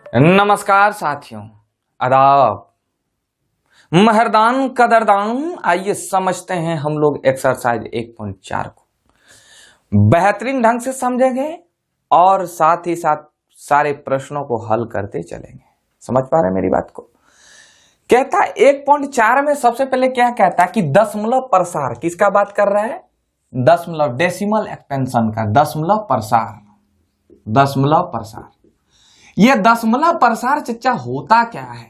नमस्कार साथियों, आदाब, महरदान कदरदान। आइए समझते हैं हम लोग एक्सरसाइज 1.4 को बेहतरीन ढंग से समझेंगे और साथ ही साथ सारे प्रश्नों को हल करते चलेंगे। समझ पा रहे हैं मेरी बात को? कहता है 1.4 में सबसे पहले क्या कहता है कि दशमलव प्रसार। किसका बात कर रहा है? दशमलव, डेसिमल एक्सपेंशन का। दशमलव प्रसार, दशमलव प्रसार। यह दशमलव प्रसार चच्चा होता क्या है?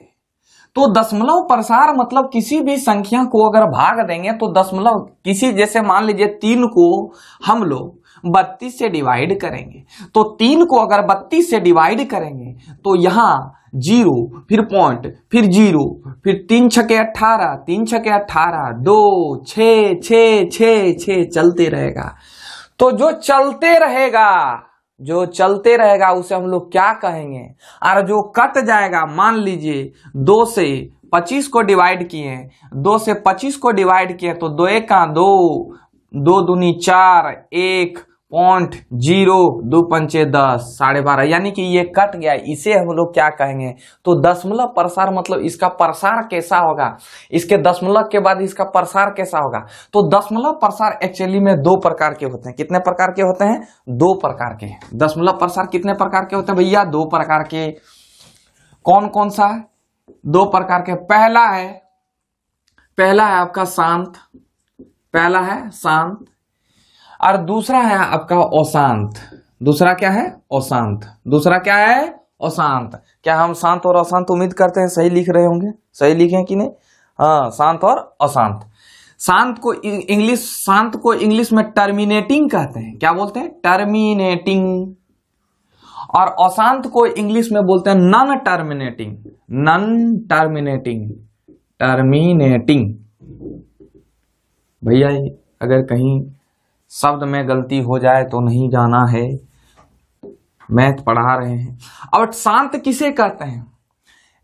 तो दशमलव प्रसार मतलब किसी भी संख्या को अगर भाग देंगे तो दशमलव, किसी जैसे मान लीजिए 3 को हम लोग 32 से डिवाइड करेंगे, तो 3 को अगर 32 से डिवाइड करेंगे तो यहां 0, फिर पॉइंट, फिर 0, फिर 3 छके 18, 3 छके 18, 2, 6, 6, 6, 6 चलते रहेगा। तो जो चलते रहेगा उसे हम लोग क्या कहेंगे? और जो कट जाएगा, मान लीजिए 2 से 25 को डिवाइड किए, 2 से 25 को डिवाइड किए तो 2 1 2, 2 दूनी 4, 1.0, 2 पंचे 10, 12.5, यानी कि ये कट गया। इसे हम लोग क्या कहेंगे? तो दशमलव प्रसार मतलब इसका प्रसार कैसा होगा, इसके दशमलव के बाद इसका प्रसार कैसा होगा। तो दशमलव प्रसार एक्चुअली में 2 प्रकार के होते हैं। कितने प्रकार के होते हैं? 2 प्रकार के। दशमलव प्रसार कितने प्रकार के होते हैं भैया? 2 प्रकार के। कौन कौन सा है? 2 प्रकार के। पहला है आपका शांत, पहला है शांत, और दूसरा है आपका अशांत। दूसरा क्या है? अशांत। दूसरा क्या है? अशांत। क्या हम शांत और अशांत उम्मीद करते हैं सही लिख रहे होंगे? सही लिखे कि नहीं? हाँ, शांत और अशांत। शांत को इंग्लिश में टर्मिनेटिंग कहते हैं। क्या बोलते हैं? टर्मिनेटिंग। और अशांत को इंग्लिश में बोलते हैं non terminating. Non terminating, terminating. भैया अगर कहीं शब्द में गलती हो जाए तो नहीं जाना है, मैथ पढ़ा रहे हैं। अब शांत किसे कहते हैं?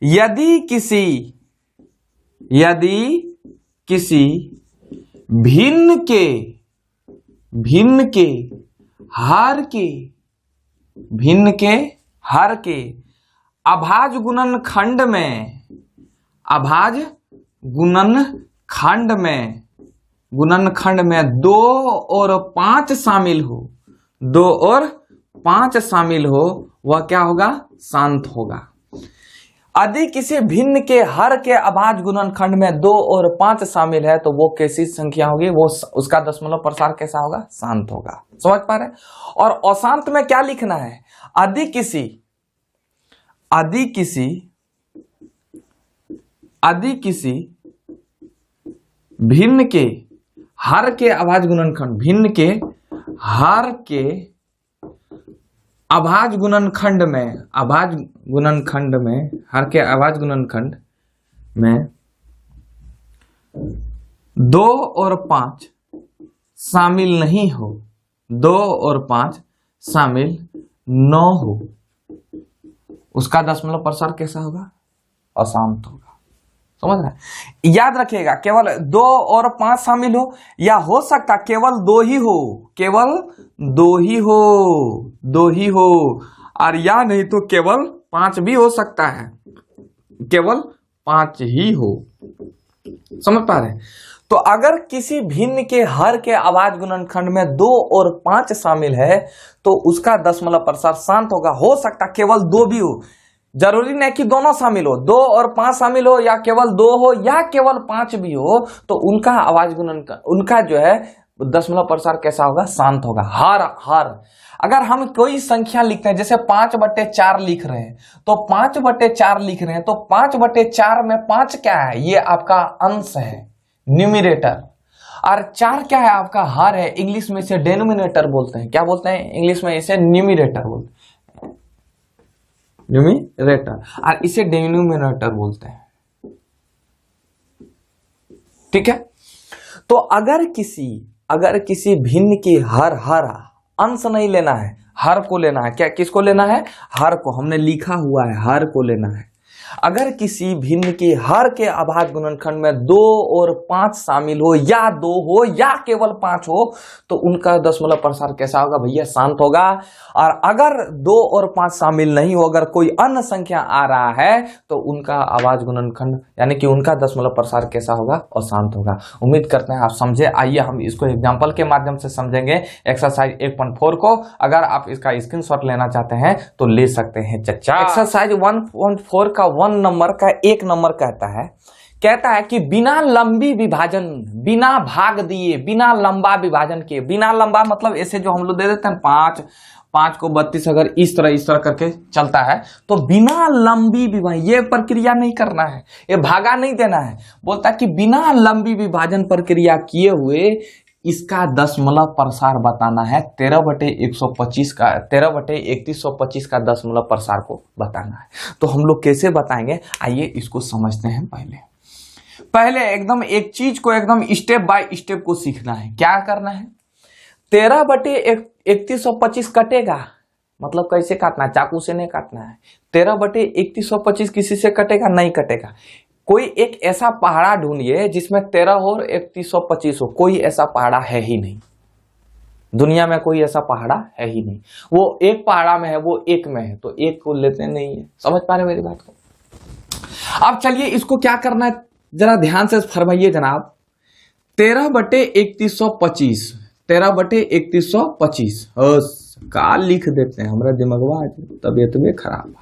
यदि किसी भिन्न के हर के अभाज्य गुणनखंड में 2 और 5 शामिल हो, 2 और 5 शामिल हो, वह क्या होगा? शांत होगा। यदि किसी भिन्न के हर के अभाज्य गुणनखंड में 2 और 5 शामिल है तो वो कैसी संख्या होगी? वो उसका दशमलव प्रसार कैसा होगा? शांत होगा। समझ पा रहे हैं? और अशांत में क्या लिखना है? यदि किसी भिन्न के हर के अभाज्य गुणनखंड, भिन्न के हर के अभाज्य गुणनखंड में, हर के अभाज्य गुणनखंड में 2 और 5 शामिल नहीं हो, 2 और 5 शामिल न हो, उसका दशमलव प्रसार कैसा होगा? अशांत होगा। समझ रहे हैं? याद रखिएगा, केवल 2 और 5 शामिल हो, या हो सकता केवल 2 ही हो, केवल 2 ही हो, और या नहीं तो केवल 5 भी हो सकता है, केवल 5 ही हो। समझ पा रहे हैं? तो अगर किसी भिन्न के हर के अभाज्य गुणनखंड में 2 और 5 शामिल है तो उसका दशमलव प्रसार शांत होगा। हो सकता केवल 2 भी हो, जरूरी नहीं कि दोनों शामिल हो, 2 और 5 शामिल हो, या केवल 2 हो, या केवल 5 भी हो, तो उनका अभाज्य गुणनखंड, उनका जो है दशमलव प्रसार कैसा होगा? शांत होगा। हर अगर हम कोई संख्या लिखते हैं, जैसे 5/4 लिख रहे हैं, तो 5/4 लिख रहे हैं, तो 5/4 में 5 क्या है? ये आपका अंश है, न्यूमरेटर, और 4 क्या है? आपका हर है। इंग्लिश में इसे डेनोमिनेटर बोलते हैं। क्या बोलते हैं? इंग्लिश में इसे न्यूमरेटर बोलते हैं, न्यूमरेटर, और इसे डिनोमिनेटर बोलते हैं। ठीक है? तो अगर किसी भिन्न की हर अंश नहीं लेना है, हर को लेना है। क्या किसको लेना है? हर को। हमने लिखा हुआ है हर को लेना है। अगर किसी भिन्न के हर के अभाज्य गुणनखंड में 2 और 5 शामिल हो या 2 हो या केवल 5 हो तो उनका दशमलव प्रसार कैसा होगा भैया? शांत होगा। और अगर 2 और 5 शामिल नहीं हो, अगर कोई अन्य संख्या आ रहा है तो उनका अभाज्य गुणनखंड यानी कि उनका दशमलव प्रसार कैसा होगा? अशांत होगा। उम्मीद करते हैं आप समझे। आइए हम इसको एग्जाम्पल के माध्यम से समझेंगे एक्सरसाइज 1.4 को। अगर आप इसका स्क्रीनशॉट लेना चाहते हैं तो ले सकते हैं चच्चा। एक्सरसाइज 1.4 का 1 नंबर का 1 नंबर कहता है कि बिना लंबी विभाजन, बिना भाग दिए, बिना लंबा विभाजन किए, बिना लंबा मतलब ऐसे जो हम लोग दे देते हैं 5 को 32 अगर इस तरह करके चलता है तो बिना लंबी विभाजन, ये प्रक्रिया नहीं करना है, ये भागा नहीं देना है। बोलता है कि बिना लंबी विभाजन प्रक्रिया किए हुए इसका दशमलव प्रसार बताना है। 13/125 का 13/3125 का दशमलव प्रसार को बताना है। तो हम लोग कैसे बताएंगे, आइए इसको समझते हैं। पहले एकदम एक चीज को एकदम स्टेप बाय स्टेप को सीखना है। क्या करना है? 13/3125 कटेगा मतलब कैसे काटना है? चाकू से नहीं काटना है। 13/3125 किसी से कटेगा? नहीं कटेगा। कोई एक ऐसा पहाड़ा ढूंढिए जिसमें 13 और 3125 हो। कोई ऐसा पहाड़ा है ही नहीं, दुनिया में कोई ऐसा पहाड़ा है ही नहीं। वो एक पहाड़ा में है, वो एक में है, तो एक को लेते नहीं है। समझ पा रहे मेरी बात को? अब चलिए इसको क्या करना है जरा ध्यान से फरमाइए जनाब। 13/3125 13/3125 का लिख देते हैं। हमारा दिमागवा तबियत में खराब है।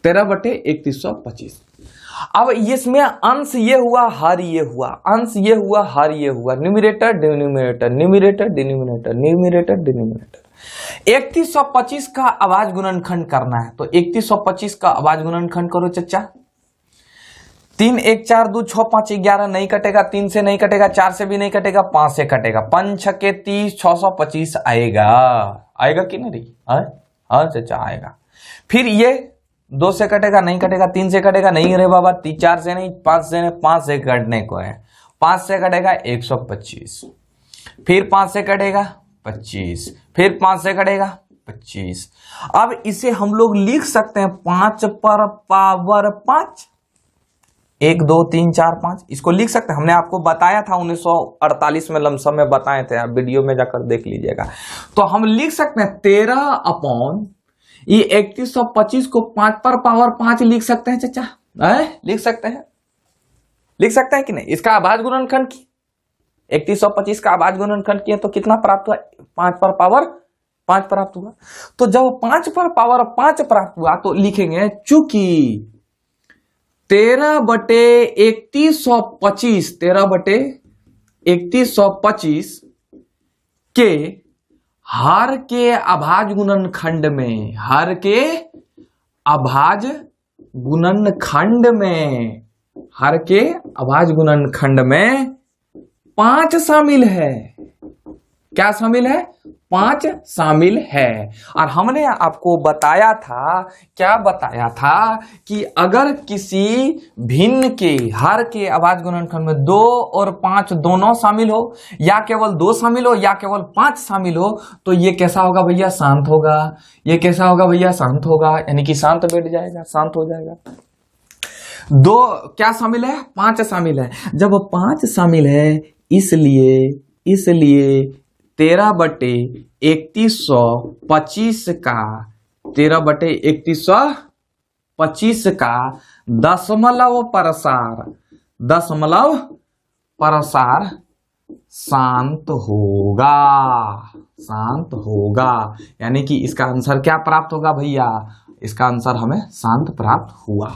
13/3125। अब इसमें अंश ये हुआ, हर ये हुआ, अंश ये हुआ, हर ये हुआ, numerator denominator, numerator denominator, numerator denominator. 3125 का अभाज्य गुणनखंड करना है तो 3125 का अभाज्य गुणनखंड करो चच्चा। 3 1 4 2 6 5 11 नहीं कटेगा, 3 से नहीं कटेगा, 4 से भी नहीं कटेगा, 5 से कटेगा, 5 6 के 30, 625 आएगा कि नहीं? हाँ चच्चा आएगा। फिर ये 2 से कटेगा, नहीं कटेगा, 3 से कटेगा, नहीं रे बाबा, 4 से नहीं, 5 से नहीं, 5 से कटने को है। 5 से कटेगा 125, फिर 5 से कटेगा 25, फिर 5 से कटेगा 25। अब इसे हम लोग लिख सकते हैं 5 पर पावर 5, 1 2 3 4 5 इसको लिख सकते हैं। हमने आपको बताया था 1948 में लमसम में बताए थे, आप वीडियो में जाकर देख लीजिएगा। तो हम लिख सकते हैं 13 ये 3125 को 5 पर पावर 5 लिख सकते हैं चचा? लिख सकते हैं कि नहीं? इसका अभाज्य गुणनखंड की 3125 का अभाज्य गुणनखंड किया तो कितना प्राप्त हुआ? 5 पर पावर 5 प्राप्त हुआ। तो जब 5 पर पावर 5 प्राप्त हुआ तो लिखेंगे चूंकि 13/3125 13/3125 के हर के अभाज्य गुणनखंड में, हर के अभाज्य गुणनखंड में, हर के अभाज्य गुणनखंड में 5 शामिल है। क्या शामिल है? 5 शामिल है। और हमने आपको बताया था, क्या बताया था कि अगर किसी भिन्न के हर के अभाज्य गुणनखंड में 2 और 5 दोनों शामिल हो, या केवल 2 शामिल हो, या केवल 5 शामिल हो, तो ये कैसा होगा भैया? शांत होगा। ये कैसा होगा भैया? शांत होगा, यानी कि शांत बैठ जाएगा, शांत हो जाएगा। 2 क्या शामिल है? 5 शामिल है। जब 5 शामिल है इसलिए 13/3125 का 13/3125 का दशमलव प्रसार शांत होगा। यानी कि इसका आंसर क्या प्राप्त होगा भैया? इसका आंसर हमें शांत प्राप्त हुआ।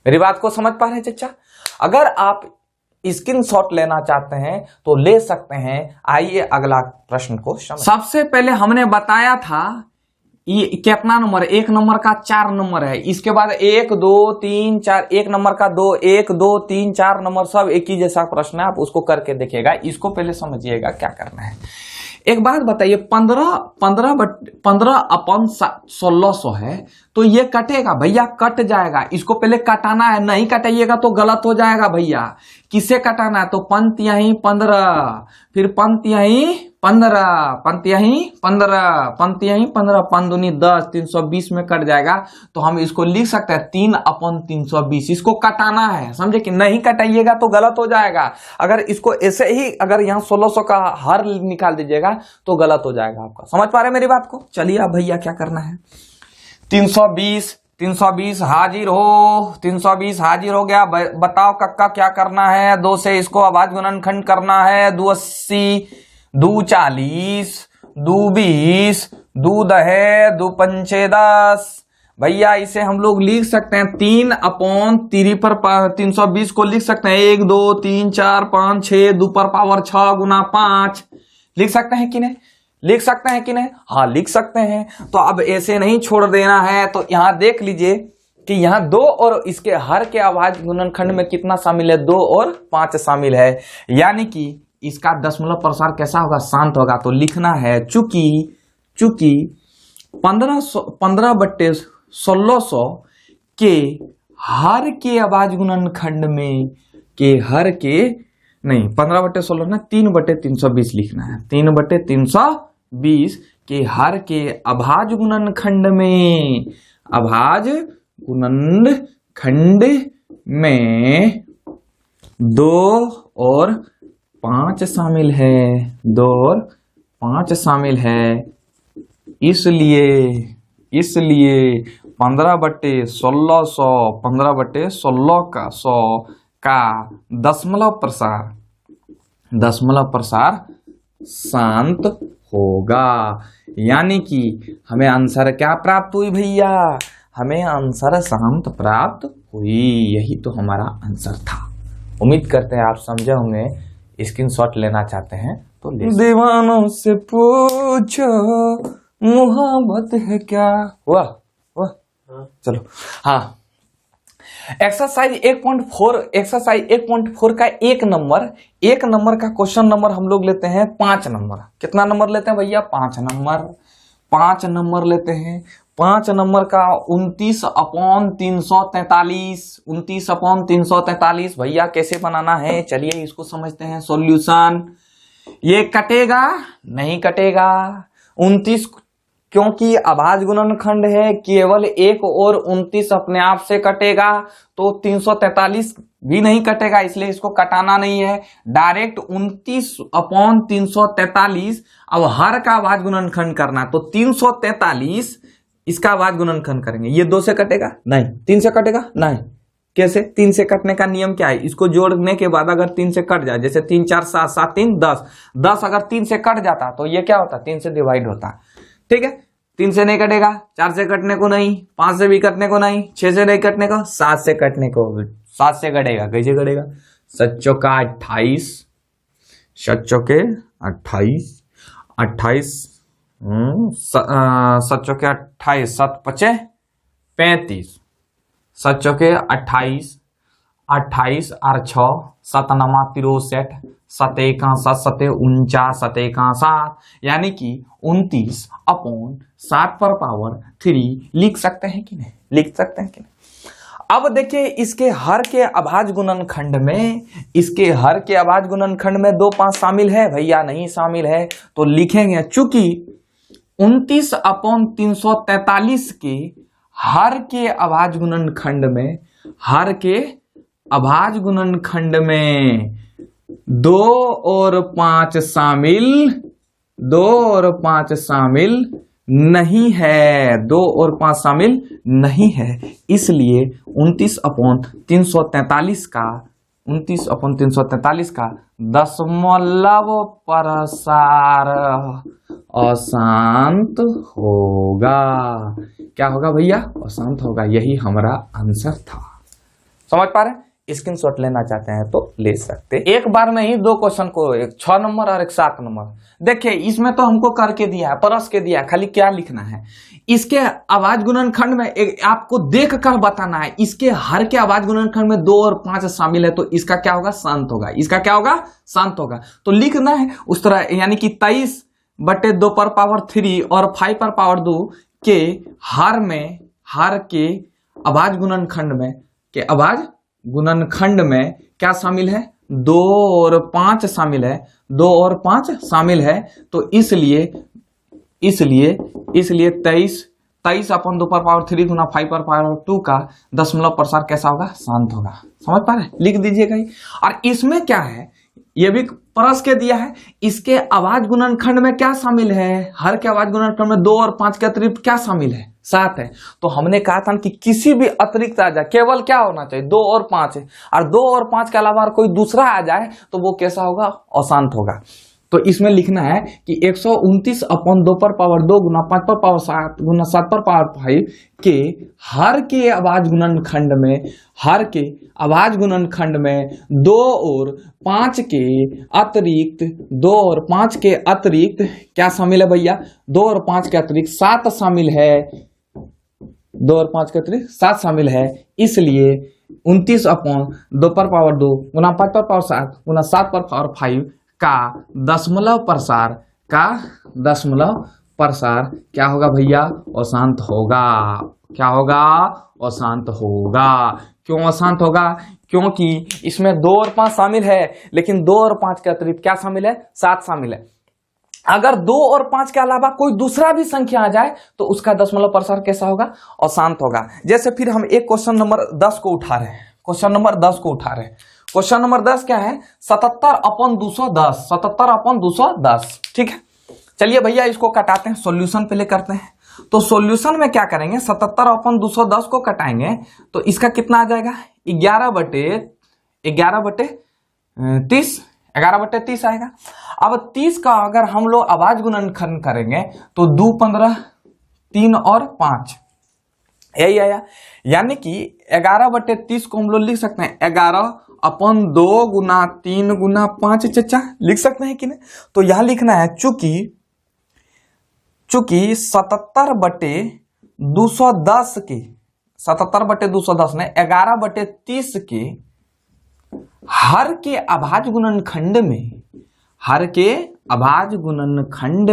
मेरी बात को समझ पा रहे हैं चच्चा? अगर आप स्क्रीनशॉट लेना चाहते हैं तो ले सकते हैं। आइए अगला प्रश्न को समझ। सबसे पहले हमने बताया था ये कितना नंबर? 1 नंबर का 4 नंबर है। इसके बाद 1 2 3 4, 1 नंबर का 2, 1 2 3 4 नंबर सब एक ही जैसा प्रश्न है। आप उसको करके देखिएगा। इसको पहले समझिएगा क्या करना है। एक बात बताइए, 15/1600 है तो ये कटेगा भैया, कट जाएगा। इसको पहले कटाना है, नहीं कटाइएगा तो गलत हो जाएगा भैया। किसे कटाना है? तो पंत यहीं 15, फिर पंत यहीं 15, पंत यहीं 15, पंत यहीं 15, 5 दूनी 10, 320 में कट जाएगा। तो हम इसको लिख सकते हैं 3/320। इसको कटाना है, समझे कि नहीं कटाइएगा तो गलत हो जाएगा। अगर इसको ऐसे ही अगर यहाँ 1600 का हर निकाल दीजिएगा तो गलत हो जाएगा आपका। समझ पा रहे मेरी बात को? चलिए अब भैया क्या करना है, 320 हाजिर हो, 320 हाजिर हो गया। बताओ कक्का क्या करना है? 2 से इसको अभाज्य गुणनखंड करना है। 2 80, 2 40, 2 20, 2 दहे, 2 पंचे 10। भैया इसे हम लोग लिख सकते हैं 3/3 पर 320 को लिख सकते हैं 1 2 3 4 5 6 2 पर पावर 6 गुना 5। लिख सकते हैं कि नहीं? लिख सकते हैं कि नहीं? हाँ लिख सकते हैं। तो अब ऐसे नहीं छोड़ देना है। तो यहां देख लीजिए कि यहाँ 2 और इसके हर के अभाज्य गुणनखंड में कितना शामिल है? 2 और 5 शामिल है। यानी कि इसका दशमलव प्रसार कैसा होगा? शांत होगा। तो लिखना है चूंकि 15/1600 के हर के अभाज्य गुणनखंड में के हर के नहीं 15/16 ना 3/320 लिखना है। 3/320 के हर के अभाज्य गुणनखंड में, अभाज्य गुणनखंड में 2 और 5 शामिल है। 2 और 5 शामिल है। इसलिए 15/1600 का दशमलव प्रसार शांत होगा। यानी कि हमें आंसर क्या प्राप्त हुई भैया? हमें आंसर शांत प्राप्त हुई। यही तो हमारा आंसर था। उम्मीद करते हैं आप समझे होंगे। स्क्रीनशॉट लेना चाहते हैं तो ले। दीवानों से पूछो मोहब्बत है क्या? वाह चलो हाँ, एक्सरसाइज 1.4 का एक नंबर का क्वेश्चन नंबर हम लोग लेते हैं 5 नंबर। कितना नंबर लेते हैं भैया? 5 नंबर लेते हैं। 5 नंबर का 29/343 भैया कैसे बनाना है? चलिए इसको समझते हैं। सॉल्यूशन, ये कटेगा नहीं कटेगा 29, क्योंकि अभाज्य गुणनखंड है, केवल 1 और 29 अपने आप से कटेगा। तो 343 भी नहीं कटेगा, इसलिए इसको कटाना नहीं है। डायरेक्ट 29/343। अब हर का अभाज्य गुणनखंड करना, तो 343 इसका अभाज्य गुणनखंड करेंगे। ये 2 से कटेगा नहीं, 3 से कटेगा नहीं। कैसे? 3 से कटने का नियम क्या है? इसको जोड़ने के बाद अगर 3 से कट जाए, जैसे 3 4 7 7 3 10 अगर 3 से कट जाता तो ये क्या होता? 3 से डिवाइड होता। ठीक है, 3 से नहीं कटेगा, 4 से कटने को नहीं, 5 से भी कटने को नहीं, 6 से नहीं कटने को, 7 से कटने को। 7 से कटेगा, कैसे कटेगा? 7 चौका 28, 7 चौके 28, 28 7 चौके 28, 7 पचे 35, 7 चौके 28, 28 और 6 7 नमा 63, 7 एका 7 7 49, 7 एका 7, यानी कि 29/7 पर पावर 3 लिख सकते हैं कि नहीं? लिख सकते हैं कि नहीं? अब देखिए इसके हर के अभाज्य गुणनखंड में, इसके हर के अभाज्य गुणनखंड में 2 5 शामिल है भैया? नहीं शामिल है। तो लिखेंगे चूंकि 29/343 के हर के अभाज्य गुणनखंड में, हर के अभाज्य गुणनखंड में 2 और 5 शामिल, 2 और 5 शामिल नहीं है। 2 और 5 शामिल नहीं है। इसलिए 29/343 का दशमलव प्रसार अशांत होगा। क्या होगा भैया? अशांत होगा। यही हमारा आंसर था। समझ पा रहे हैं? स्क्रीनशॉट लेना चाहते हैं तो ले सकते। एक बार नहीं, 2 क्वेश्चन को, एक 6 नंबर और एक 7 नंबर। देखिए इसमें तो हमको करके दिया है, परस के दिया है, खाली क्या लिखना है। इसके अभाज्य गुणनखंड में आपको देख कर बताना है। इसके हर के अभाज्य गुणनखंड में 2 और 5 शामिल है, तो इसका क्या होगा? शांत होगा। इसका क्या होगा? शांत होगा। तो लिखना है उस तरह, यानी कि 23/2 पर पावर 3 और 5 पर पावर 2 के हर में हर के अभाज्य गुणनखंड में क्या शामिल है? 2 और 5 शामिल है, 2 और 5 शामिल है। तो इसलिए 23 अपन 2 पर पावर 3 गुना 5 पर पावर 2 का दशमलव प्रसार कैसा होगा? शांत होगा। समझ पा रहे? लिख दीजिएगा ही। और इसमें क्या है, ये भी परस के दिया है, इसके अभाज्य गुणनखंड में क्या शामिल है? हर के अभाज्य गुणनखंड में 2 और 5 के अतिरिक्त क्या शामिल है? 7 है। तो हमने कहा था कि किसी भी अतिरिक्त आ जाए, केवल क्या होना चाहिए? 2 और 5 है, और 2 और 5 के अलावा कोई दूसरा आ जाए तो वो कैसा होगा? अशांत होगा। तो इसमें लिखना है कि 129 अपन 2 पर पावर 2 गुना 5 पर पावर 7 गुना 7 पर पावर 5 के हर के अभाज्य गुणनखंड में 2 और 5 के अतिरिक्त क्या शामिल है भैया? 2 और 5 के अतिरिक्त 7 शामिल है। 2 और 5 के अतिरिक्त 7 शामिल है। इसलिए 29 अपन 2 पर पावर 2 गुना 5 पर पावर 7 गुना 7 पर पावर 5 का दशमलव प्रसार क्या होगा भैया? अशांत होगा। क्या होगा? अशांत होगा। क्यों अशांत होगा? क्योंकि इसमें 2 और 5 शामिल है, लेकिन 2 और 5 के अतिरिक्त क्या शामिल है? 7 शामिल है। अगर 2 और 5 के अलावा कोई दूसरा भी संख्या आ जाए तो उसका दशमलव प्रसार कैसा होगा? अशांत होगा। जैसे फिर हम एक क्वेश्चन नंबर 10 को उठा रहे हैं। क्वेश्चन नंबर 10 क्या है? 77 अपन 210। ठीक है, चलिए भैया इसको कटाते हैं, सॉल्यूशन पहले करते हैं। तो सॉल्यूशन में क्या करेंगे? 77 अपन 210 को कटाएंगे तो इसका कितना आ जाएगा? 11 बटे 30 आएगा। अब 30 का अगर हम लोग अभाज्य गुणनखंड करेंगे तो 2 15 3 और 5 यही आया। यानी कि 11 बटे 30 को हम लोग लिख सकते हैं 11 अपन 2 गुना 3 गुना 5। चचा लिख सकते हैं कि नहीं? तो यहां लिखना है चूंकि 77 बटे 210 ने 11 बटे 30 के हर के अभाज्य गुणनखंड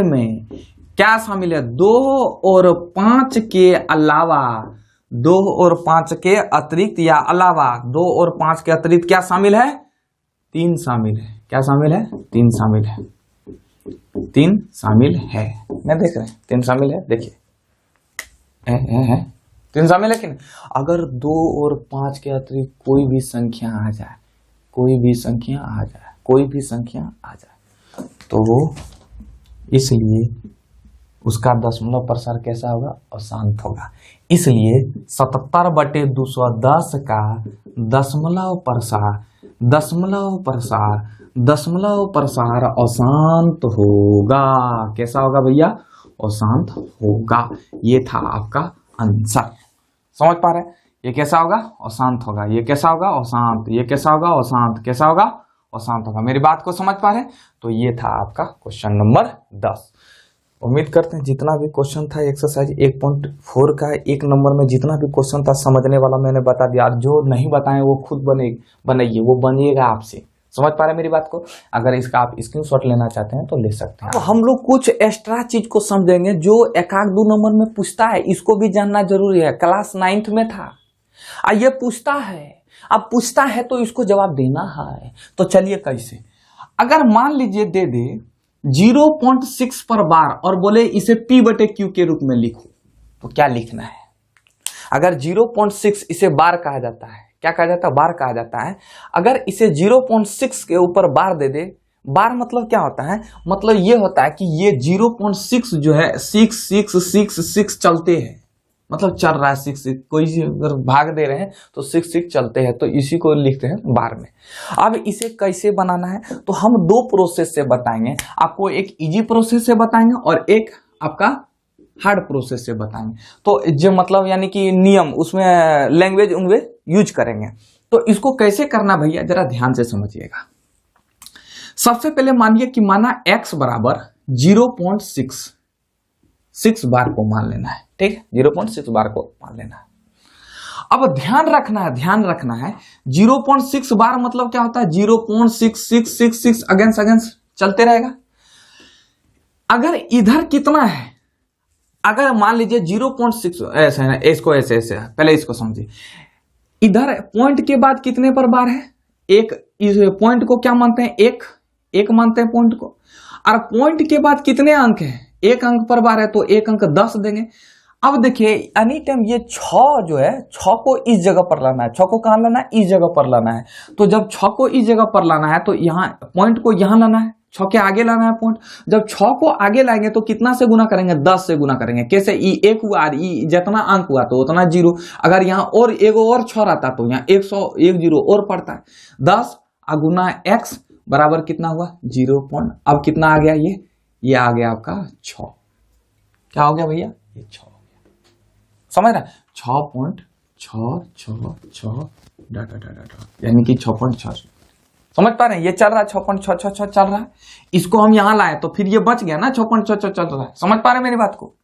में क्या शामिल है? 2 और 5 के अलावा 2 और 5 के अतिरिक्त या अलावा 2 और 5 के अतिरिक्त क्या शामिल है? 3 शामिल है। क्या शामिल है? 3 शामिल है। 3 शामिल है। मैं देख रहे हैं 3 शामिल है। देखिए 3 शामिल है कि नहीं? अगर 2 और 5 के अतिरिक्त कोई भी संख्या आ जाए तो वो इसलिए उसका दशमलव प्रसार कैसा होगा? अशांत होगा। इसलिए 77 बटे 210 का दशमलव प्रसार अशांत होगा। कैसा होगा भैया? अशांत होगा। ये था आपका आंसर। समझ पा रहे हैं? ये कैसा होगा? अशांत होगा। ये कैसा होगा? अशांत। ये कैसा होगा? अशांत। कैसा होगा? अशांत होगा। मेरी बात को समझ पा रहे हैं? तो ये था आपका क्वेश्चन नंबर 10। उम्मीद करते हैं जितना भी क्वेश्चन था एक्सरसाइज 1.4 का 1 नंबर में जितना भी क्वेश्चन था समझने वाला मैंने बता दिया। जो नहीं बताएं वो खुद बनाइए, वो बनिएगा आपसे। समझ पा रहे हैं मेरी बात को? अगर इसका आप स्क्रीनशॉट लेना चाहते हैं तो ले सकते हैं। तो हम लोग कुछ एक्स्ट्रा चीज को समझेंगे जो 1-2 नंबर में पूछता है, इसको भी जानना जरूरी है। क्लास 9th में था, ये पूछता है। अब पूछता है तो इसको जवाब देना है। तो चलिए कैसे? अगर मान लीजिए दे दे 0.6 पर बार और बोले इसे P बटे Q के रूप में लिखो, तो क्या लिखना है? अगर 0.6 इसे बार कहा जाता है, क्या कहा जाता है? बार कहा जाता है। अगर इसे 0.6 के ऊपर बार दे दे, बार मतलब क्या होता है? मतलब ये होता है कि ये 0.6 जो है 6 चलते हैं, मतलब चल रहा है 6 कोई अगर भाग दे रहे हैं तो 6 चलते हैं, तो इसी को लिखते हैं बार में। अब इसे कैसे बनाना है तो हम 2 प्रोसेस से बताएंगे आपको। एक इजी प्रोसेस से बताएंगे और एक आपका हार्ड प्रोसेस से बताएंगे। तो जो मतलब यानी कि नियम उसमें लैंग्वेज यूज करेंगे। तो इसको कैसे करना भैया जरा ध्यान से समझिएगा। सबसे पहले मानिए कि माना x बराबर 0.6 बार को मान लेना है। ठीक है, 0.6 बार को मान लेना है। अब ध्यान रखना है 0.6 बार मतलब क्या होता है? 0.6666 अगेंस्ट चलते रहेगा। अगर इधर कितना है अगर मान लीजिए 0.6 ऐसे है ना, इसको ऐसे ऐसे है, पहले इसको समझिए। इधर पॉइंट के बाद कितने पर बार है? एक। इस पॉइंट को क्या मानते हैं? एक मानते हैं पॉइंट को। और पॉइंट के बाद कितने अंक हैं? एक अंक पर बार है, तो एक अंक 10 देंगे। अब देखिए एनी टाइम ये 6 जो है, 6 को इस जगह पर लाना है। 6 को कहां लाना है? इस जगह पर लाना है। तो जब 6 को इस जगह पर लाना है तो यहाँ पॉइंट को यहां लाना है, 6 के आगे लाना है पॉइंट। जब 6 को आगे लाएंगे तो कितना से गुना करेंगे? 10 से गुना करेंगे। कैसे? ई 1 हुआ और ई जितना अंक हुआ तो उतना 0। अगर यहाँ और एगो और 6 रहता तो यहाँ 100 1 0 और पड़ता है। 10 गुना x बराबर कितना हुआ? 0 पॉइंट। अब कितना आ गया? ये आ गया आपका 6। क्या हो गया भैया? ये 6 हो गया। समझ रहा? 6.666 यानी कि 6.6। समझ पा रहे हैं? ये चल रहा है 6.666 चल रहा है। इसको हम यहां लाए तो फिर ये बच गया ना, 6.666 चल रहा है। समझ पा रहे हैं मेरी बात को?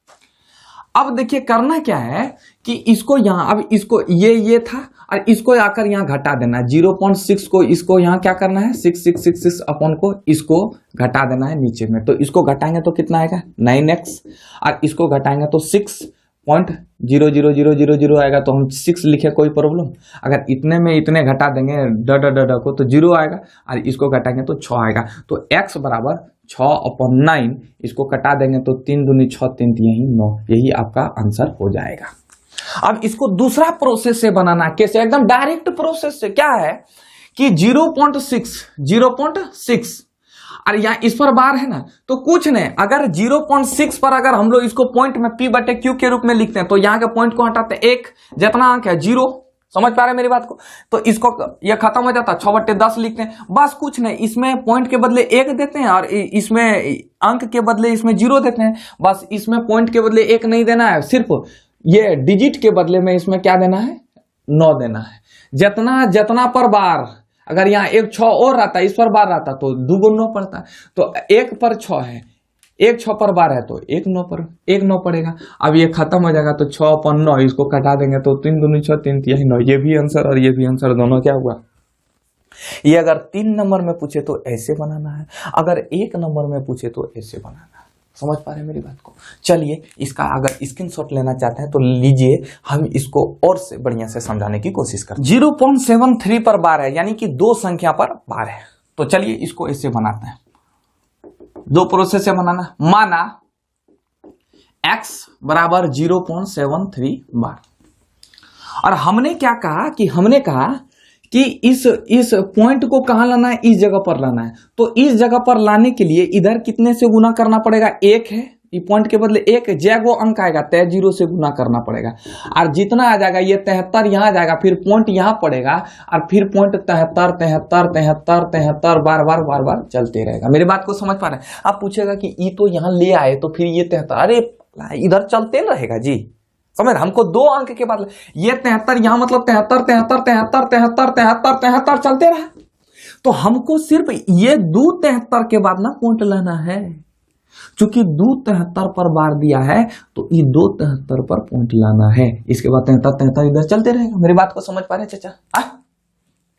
अब देखिए करना क्या है कि इसको यहां, अब इसको ये था और इसको आकर यहां घटा देना है। 0.6 को इसको यहां क्या करना है? 6666 अपन को इसको घटा देना है नीचे में। तो इसको घटाएंगे तो कितना आएगा? 9x। और इसको घटाएंगे तो 6.00000 आएगा। तो हम 6 लिखे, कोई प्रॉब्लम? अगर इतने में इतने घटा देंगे ड को तो 0 आएगा और इसको घटाएंगे तो 6 आएगा। तो x बराबर 6/9। इसको कटा देंगे तो 3 दूनी 6, 3 यही 9। यही आपका आंसर हो जाएगा। अब इसको दूसरा प्रोसेस से बनाना। कैसे? एकदम डायरेक्ट प्रोसेस से। क्या है कि 0.6 और यहाँ इस पर बार है ना, तो कुछ नहीं, अगर 0.6 पर अगर हम लोग इसको पॉइंट में P/Q के रूप में लिखते हैं तो यहाँ के पॉइंट को हटाते हैं, एक जितना अंक है 0। समझ पा रहे हैं मेरी बात को? तो इसको ये खत्म हो जाता है, 6/10 लिखते हैं। बस कुछ नहीं, इसमें पॉइंट के बदले 1 देते हैं और इसमें अंक के बदले इसमें 0 देते हैं। बस इसमें पॉइंट के बदले 1 नहीं देना है, सिर्फ ये डिजिट के बदले में इसमें क्या देना है? 9 देना है। जितना पर बार, अगर यहाँ एक 6 और रहता, इस पर बार रहता तो 2 × 9 पड़ता। तो 1 पर 6 है, 1 6 पर बार है तो 1 9 पर 1 9 पड़ेगा। अब ये खत्म हो जाएगा तो 6/9 इसको कटा देंगे तो 3 दूनी 6, 3 तिहाई 9। ये भी आंसर और ये भी आंसर, दोनों क्या हुआ? ये अगर 3 नंबर में पूछे तो ऐसे बनाना है, अगर 1 नंबर में पूछे तो ऐसे बनाना है। समझ पा रहे हैं मेरी बात को? चलिए इसका अगर स्क्रीनशॉट लेना चाहते हैं तो लीजिए, हम इसको और से बढ़िया से समझाने की कोशिश करते हैं। 0.73 पर बार है, यानी कि 2 संख्या पर बार है। तो चलिए इसको ऐसे बनाते हैं। 2 प्रोसेस से बनाना। माना x बराबर 0.73 बार, और हमने क्या कहा कि इस पॉइंट को कहां लाना है? इस जगह पर लाना है। तो इस जगह पर लाने के लिए इधर कितने से गुना करना पड़ेगा? 1 है, ये पॉइंट के बदले 1 जैगो अंक आएगा तय 0 से गुना करना पड़ेगा। और जितना आ जाएगा ये 73 यहां आ जाएगा, फिर पॉइंट यहां पड़ेगा और फिर पॉइंट 73 बार चलते रहेगा। मेरी बात को समझ पा रहे हैं? आप पूछेगा कि ये तो यहां ले आए तो फिर ये 73, अरे इधर चलते रहेगा जी। समझ? हमको 2 अंक के बाद ये 73 यहां, मतलब 73 चलते रहा। तो हमको सिर्फ ये 2 73 के बाद ना पॉइंट लाना है। चूंकि 2 73 पर बार दिया है तो ये 2 73 पर पॉइंट लाना है। इसके बाद 73 इधर चलते रहेगा। मेरी बात को समझ पा रहे हैं चाचा?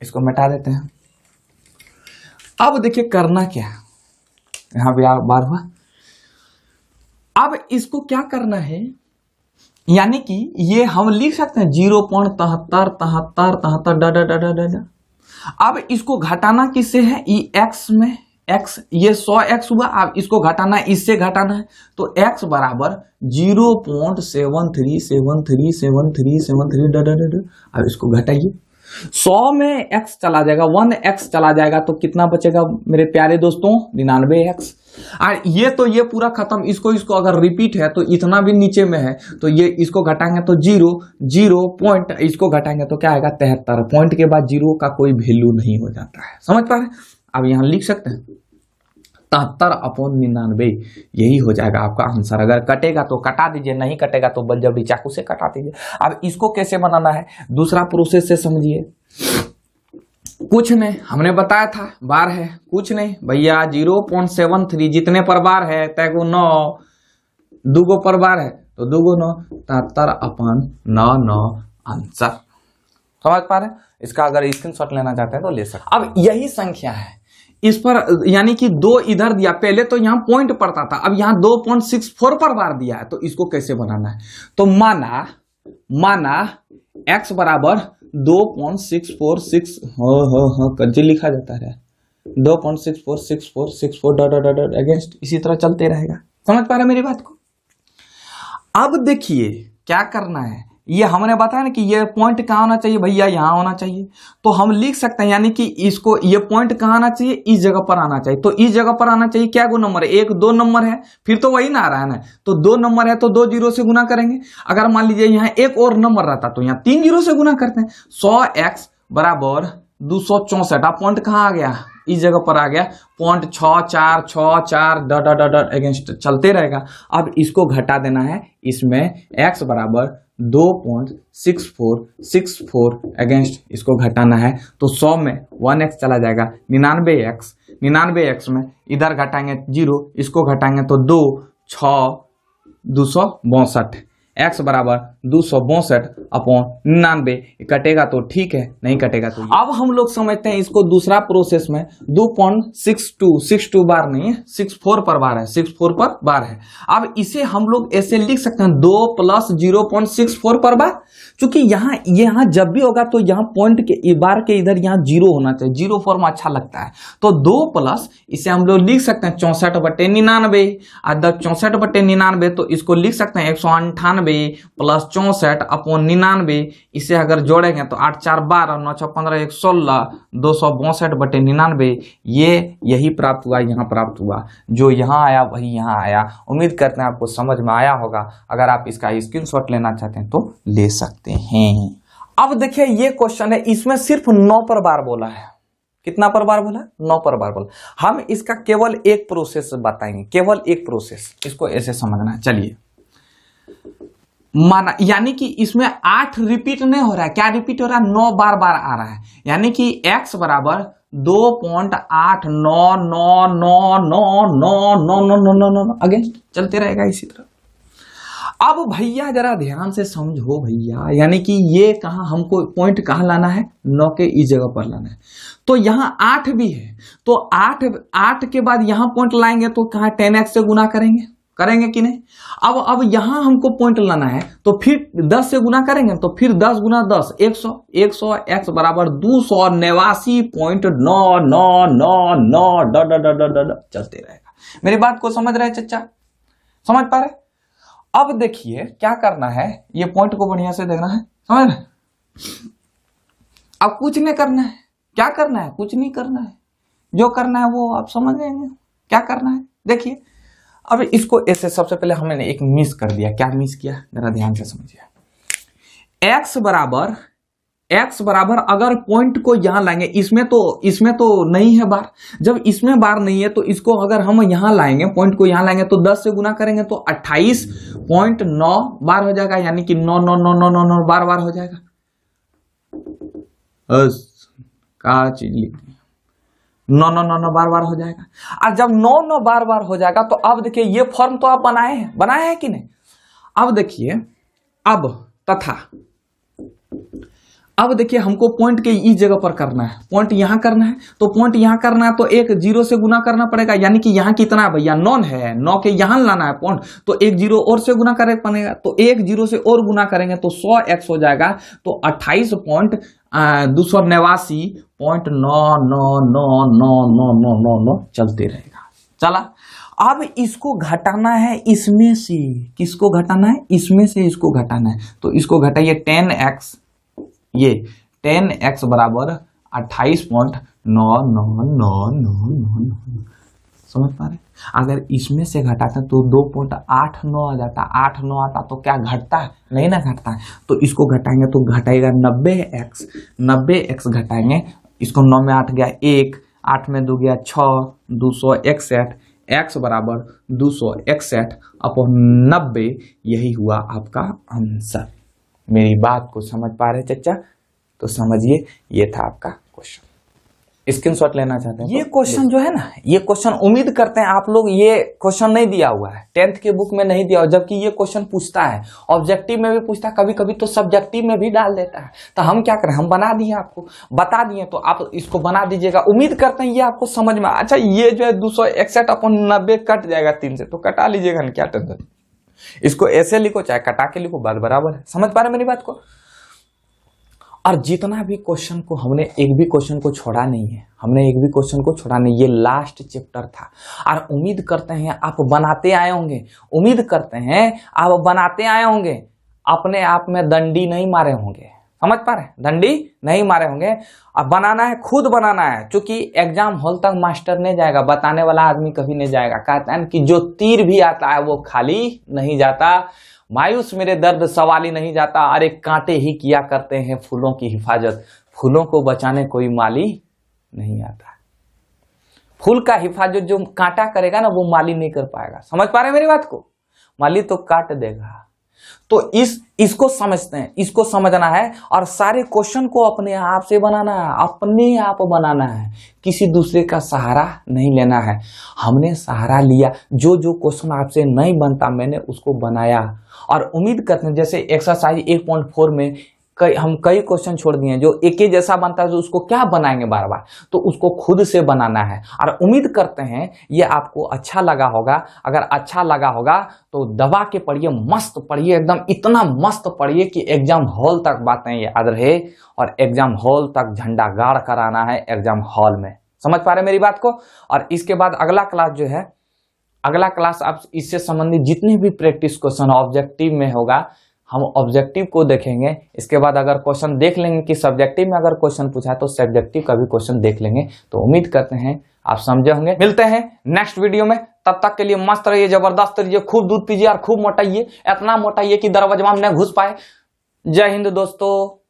इसको मिटा देते हैं। अब देखिए करना क्या है, यहां भी बार हुआ। अब इसको क्या करना है, यानी कि ये हम लिख सकते हैं 0.73 अब इसको घटाना किससे है? x में x, ये 100x हुआ। अब इसको घटाना है, इससे घटाना है। तो x बराबर 0.73737373 अब इसको घटाइए। 100 में x चला जाएगा, 1x चला जाएगा तो कितना बचेगा मेरे प्यारे दोस्तों? 99x। और ये तो ये पूरा खत्म। इसको अगर रिपीट है तो इतना भी नीचे में है, तो ये इसको घटाएंगे तो 0 पॉइंट, इसको घटाएंगे तो क्या आएगा? 73। पॉइंट के बाद 0 का कोई वैल्यू नहीं हो जाता है। समझ पा रहे हैं? अब यहां लिख सकते हैं 73/99, यही हो जाएगा आपका आंसर। अगर कटेगा तो कटा दीजिए, नहीं कटेगा तो बलजबरी चाकू से कटा दीजिए। अब इसको कैसे बनाना है? दूसरा प्रोसेस से समझिए। कुछ नहीं, हमने बताया था बार है, कुछ नहीं भैया 0.73 जितने पर बार है तैगो 9, 2 पर बार है तो 2 × 9 73/99 आंसर। समझ पा रहे हैं? इसका अगर स्क्रीनशॉट लेना चाहते हैं तो ले सकते। अब यही संख्या है, इस पर यानी कि 2 इधर दिया, पहले तो यहां पॉइंट पड़ता था, अब यहां 2.64 पर बार दिया है, तो इसको कैसे बनाना है? तो माना x बराबर 2.646 कंजे लिखा जाता है 2.646464 डॉट डॉट डॉट अगेंस्ट, इसी तरह चलते रहेगा। समझ पा रहे मेरी बात को? अब देखिए क्या करना है, ये हमने बताया ना कि ये पॉइंट कहाँ होना चाहिए भैया, यहां होना चाहिए, तो हम लिख सकते हैं यानी कि इसको, ये पॉइंट कहाँ आना चाहिए, इस जगह पर आना चाहिए, तो इस जगह पर आना चाहिए। क्या गो नंबर है? 1 2 नंबर है, फिर तो वही ना आ रहा है ना, तो 2 नंबर है तो 2 जीरो से गुना करेंगे। अगर मान लीजिए यहाँ एक और नंबर रहता तो यहाँ 3 जीरो से गुना करते हैं। 100x बराबर 264, अब पॉइंट कहाँ आ गया, इस जगह पर आ गया, point 6464 dot dot dot against चलते रहेगा। अब इसको घटा देना है, इसमें x बराबर 2.6464 अगेंस्ट इसको घटाना है, तो 100 में 1x चला जाएगा, 99x में इधर घटाएंगे 0, इसको घटाएंगे तो 2 6 262, x बराबर 262 अपॉन 99, कटेगा तो ठीक है, नहीं कटेगा तो। अब हम लोग समझते हैं इसको दूसरा प्रोसेस में, 2.62 बार नहीं है, 64 पर बार है, 64 पर बार है। अब इसे हम लोग ऐसे लिख सकते हैं 2 + 0.64 पर बार, क्योंकि यहाँ जब भी होगा तो यहाँ पॉइंट के बार के इधर यहाँ 0 होना चाहिए, 0 फॉर्म अच्छा लगता है, तो 2 प्लस इसे हम लोग लिख सकते हैं 64/99, अगर 64/99 तो इसको लिख सकते हैं 198 प्लस 64 अपॉन 99, इसे अगर जोड़ेंगे तो 8 4 12 9 6 15 1 16 262/99, यही प्राप्त हुआ, यहाँ प्राप्त हुआ, जो यहाँ आया वही यहाँ आया। उम्मीद करते हैं आपको समझ में आया होगा। अगर आप इसका स्क्रीनशॉट लेना चाहते हैं तो ले सकते हैं। अब देखिए ये क्वेश्चन है, इसमें सिर्फ 9 पर बार बोला है। कितना पर बार बोला? 9 पर बार बोला। हम इसका केवल एक प्रोसेस बताएंगे, केवल एक प्रोसेस, इसको ऐसे समझना है। चलिए, माना यानी कि इसमें 8 रिपीट नहीं हो रहा है, क्या रिपीट हो रहा है? 9 बार बार आ रहा है, यानी कि x बराबर 2.89999999 अगेंस्ट चलते रहेगा इसी तरह। अब भैया जरा ध्यान से समझो भैया, यानी कि ये कहां हमको पॉइंट कहां लाना है? 9 के इस जगह पर लाना है, तो यहां 8 भी है, तो 8 के बाद यहां पॉइंट लाएंगे तो कहां 10x से गुना करेंगे कि नहीं? अब यहां हमको पॉइंट लाना है, तो फिर 10 से गुना करेंगे, तो फिर 10 गुना 10 100 x बराबर 289.9999 डॉट चलते रहेगा। मेरी बात को समझ रहे चच्चा? समझ पा रहे? अब देखिए क्या करना है, ये पॉइंट को बढ़िया से देखना है, समझ रहे? अब कुछ नहीं करना है, क्या करना है? कुछ नहीं करना है, जो करना है वो आप समझ लेंगे क्या करना है। देखिए अब इसको ऐसे, सबसे पहले हमने एक मिस कर दिया। क्या मिस किया? जरा ध्यान से समझिए। x बराबर अगर पॉइंट को यहां लाएंगे, इसमें तो नहीं है बार, जब इसमें बार नहीं है तो इसको अगर हम यहां लाएंगे, पॉइंट को यहां लाएंगे तो 10 से गुना करेंगे तो 28.9 बार हो जाएगा, यानी कि 9 बार हो जाएगा। क्या चीज लिख 9 बार हो जाएगा। और जब 9 बार हो जाएगा तो अब देखिए ये फॉर्म तो आप बनाए हैं कि नहीं? अब देखिए, अब देखिए हमको पॉइंट के इस जगह पर करना है, पॉइंट यहां करना है, तो पॉइंट यहां करना है तो एक 0 से गुना करना पड़ेगा, यानी कि यहां कितना है भैया? 9 है, 9 के यहां लाना है पॉइंट, तो एक 0 और से गुना करे पड़ेगा, तो एक 0 से और गुना करेंगे तो 100x हो जाएगा, तो 28.2899999 चलते रहेगा। चला, अब इसको घटाना है इसमें से, किसको घटाना है? इसमें से इसको घटाना है, तो इसको घटाइए 10x, ये 10x बराबर 28.99999, समझ पा रहे? अगर इसमें से घटाते हैं तो 2.89 आ जाता, 89 आता तो क्या घटता है? नहीं ना घटता है, तो इसको घटाएंगे तो घटाएगा 90x घटाएंगे, इसको 9 में 8 गया 1, 8 में 2 गया 6, 261, x बराबर 261 अपॉन 90, यही हुआ आपका आंसर। मेरी बात को समझ पा रहे चच्चा? तो समझिए, ये था आपका क्वेश्चन। स्क्रीनशॉट लेना चाहते हैं ये क्वेश्चन जो है ना, ये क्वेश्चन उम्मीद करते हैं आप लोग, ये क्वेश्चन नहीं दिया हुआ है 10th के बुक में, नहीं दिया हुआ, जबकि ये क्वेश्चन पूछता है ऑब्जेक्टिव में भी पूछता है, कभी कभी तो सब्जेक्टिव में भी डाल देता है। तो हम क्या करें, हम बना दिए, आपको बता दिए, तो आप इसको बना दीजिएगा। उम्मीद करते हैं ये आपको समझ में। अच्छा, ये जो है 261/90 कट जाएगा 3 से, तो कटा लीजिएगा, क्या टेंशन। इसको ऐसे लिखो चाहे कटा के लिखो, बात बराबर है। समझ पा रहे मेरी बात को। और जितना भी क्वेश्चन को हमने एक भी क्वेश्चन को छोड़ा नहीं है, हमने एक भी क्वेश्चन को छोड़ा नहीं, ये लास्ट चैप्टर था। और उम्मीद करते हैं आप बनाते आए होंगे, उम्मीद करते हैं आप बनाते आए होंगे, अपने आप में दंडी नहीं मारे होंगे। समझ पा रहे, दंडी नहीं मारे होंगे। अब बनाना है, खुद बनाना है, क्योंकि एग्जाम हॉल तक मास्टर नहीं जाएगा, बताने वाला आदमी कभी नहीं जाएगा। कहता है कि जो तीर भी आता है वो खाली नहीं जाता, मायूस मेरे दर्द सवाल ही नहीं जाता। अरे कांटे ही किया करते हैं फूलों की हिफाजत, फूलों को बचाने कोई माली नहीं आता। फूल का हिफाजत जो कांटा करेगा ना, वो माली नहीं कर पाएगा। समझ पा रहे मेरी बात को, माली तो काट देगा। तो इसको समझते हैं, इसको समझना है। और सारे क्वेश्चन को अपने आप से बनाना है, अपने आप बनाना है, किसी दूसरे का सहारा नहीं लेना है। हमने सहारा लिया, जो जो क्वेश्चन आपसे नहीं बनता मैंने उसको बनाया। और उम्मीद करते हैं जैसे एक्सरसाइज 1.4 में हम कई क्वेश्चन छोड़ दिए जो एक ही जैसा बनता है, तो उसको क्या बनाएंगे बार बार, तो उसको खुद से बनाना है। और उम्मीद करते हैं ये आपको अच्छा लगा होगा। अगर अच्छा लगा होगा तो दबा के पढ़िए, मस्त पढ़िए, एकदम इतना मस्त पढ़िए कि एग्जाम हॉल तक बातें याद रहे, और एग्जाम हॉल तक झंडा गाड़ कर आना है एग्जाम हॉल में। समझ पा रहे मेरी बात को। और इसके बाद अगला क्लास जो है, अगला क्लास आप इससे संबंधित जितने भी प्रैक्टिस क्वेश्चन ऑब्जेक्टिव में होगा, हम ऑब्जेक्टिव को देखेंगे। इसके बाद अगर क्वेश्चन देख लेंगे कि सब्जेक्टिव में अगर क्वेश्चन पूछा है तो सब्जेक्टिव का भी क्वेश्चन देख लेंगे। तो उम्मीद करते हैं आप समझे होंगे। मिलते हैं नेक्स्ट वीडियो में, तब तक के लिए मस्त रहिए, जबरदस्त रहिए, खूब दूध पीजिए और खूब मोटाइए, इतना मोटाइए कि दरवाजा में न घुस पाए। जय हिंद दोस्तों।